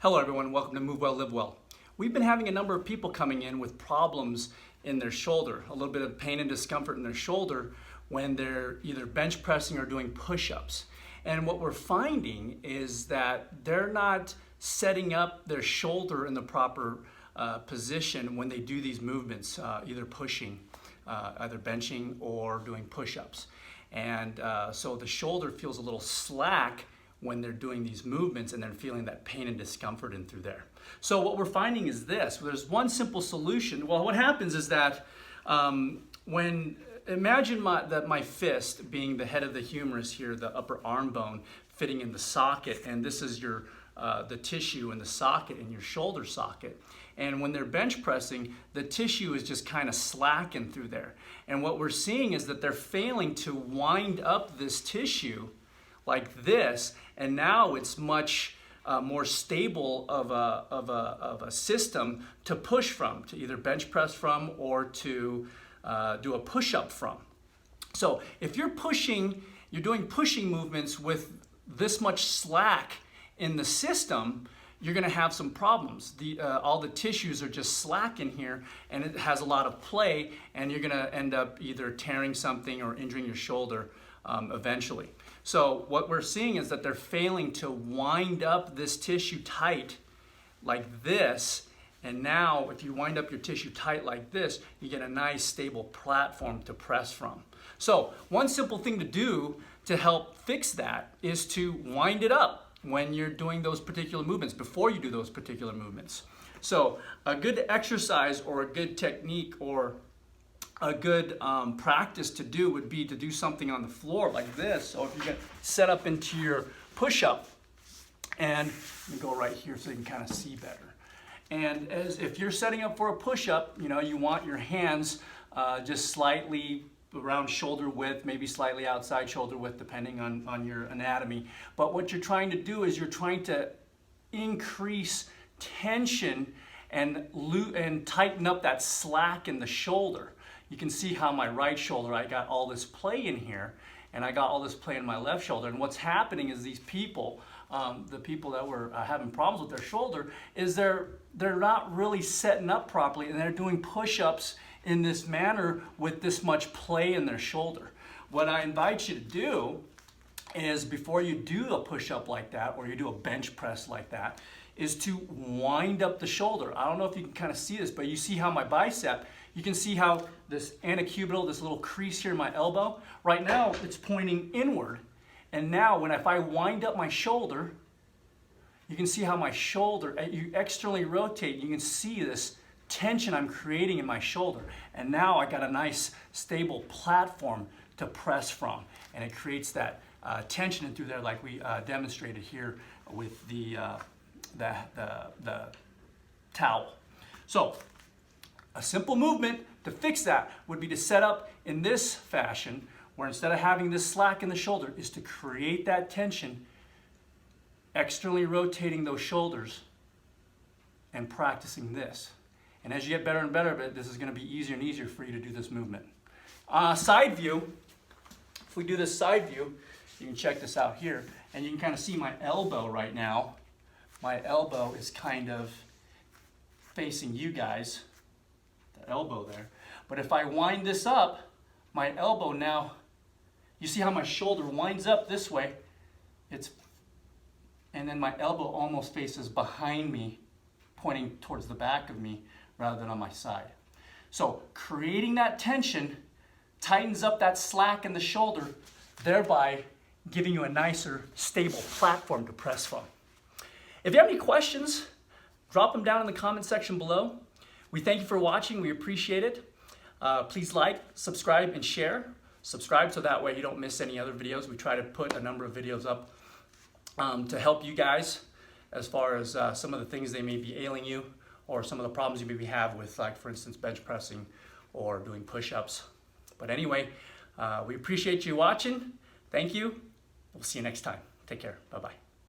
Hello everyone, welcome to Move Well, Live Well. We've been having a number of people coming in with problems in their shoulder, a little bit of pain and discomfort in their shoulder when they're either bench pressing or doing push-ups. And what we're finding is that they're not setting up their shoulder in the proper position when they do these movements, either pushing, either benching or doing push-ups. And so the shoulder feels a little slack when they're doing these movements and they're feeling that pain and discomfort in through there. So what we're finding is this: there's one simple solution. Well, what happens is that imagine my fist being the head of the humerus here, the upper arm bone fitting in the socket, and this is your the tissue in the socket in your shoulder socket. And when they're bench pressing, the tissue is just kind of slacking through there. And what we're seeing is that they're failing to wind up this tissue like this, and now it's much more stable of a system to push from, to either bench press from or to do a push-up from. So if you're doing pushing movements with this much slack in the system, you're going to have some problems. All the tissues are just slack in here, and it has a lot of play, and you're going to end up either tearing something or injuring your shoulder eventually. So what we're seeing is that they're failing to wind up this tissue tight like this. And now if you wind up your tissue tight like this, you get a nice stable platform to press from. So one simple thing to do to help fix that is to wind it up when you're doing those particular movements, before you do those particular movements. So a good exercise or a good technique or a good practice to do would be to do something on the floor like this. So if you get set up into your push-up, and you go right here so you can kind of see better. And if you're setting up for a push-up, you want your hands just slightly around shoulder width, maybe slightly outside shoulder width, depending on your anatomy. But what you're trying to do is you're trying to increase tension and tighten up that slack in the shoulder. You can see how my right shoulder, I got all this play in here, and I got all this play in my left shoulder. And what's happening is these people, the people that were having problems with their shoulder, is they're not really setting up properly, and they're doing push-ups in this manner with this much play in their shoulder. What I invite you to do is, before you do a push-up like that, or you do a bench press like that, is to wind up the shoulder. I don't know if you can kind of see this, but you see how my bicep, you can see how this antecubital, this little crease here in my elbow, right now it's pointing inward. And now if I wind up my shoulder, you can see how my shoulder, you externally rotate, you can see this tension I'm creating in my shoulder. And now I got a nice stable platform to press from. And it creates that tension in through there, like we demonstrated here with the towel. So a simple movement to fix that would be to set up in this fashion, where instead of having this slack in the shoulder, is to create that tension, externally rotating those shoulders and practicing this. And as you get better and better at it, this is going to be easier and easier for you to do this movement. Side view, if we do this side view, you can check this out here, and you can kind of see my elbow right now. My elbow is kind of facing you guys, the elbow there. But if I wind this up, my elbow now, you see how my shoulder winds up this way, and then my elbow almost faces behind me, pointing towards the back of me rather than on my side. So creating that tension tightens up that slack in the shoulder, thereby giving you a nicer, stable platform to press from. If you have any questions, drop them down in the comment section below. We thank you for watching. We appreciate it. Please like, subscribe, and share. Subscribe so that way you don't miss any other videos. We try to put a number of videos up to help you guys as far as some of the things they may be ailing you, or some of the problems you maybe have with, like, for instance, bench pressing or doing push-ups. But anyway, we appreciate you watching. Thank you. We'll see you next time. Take care. Bye-bye.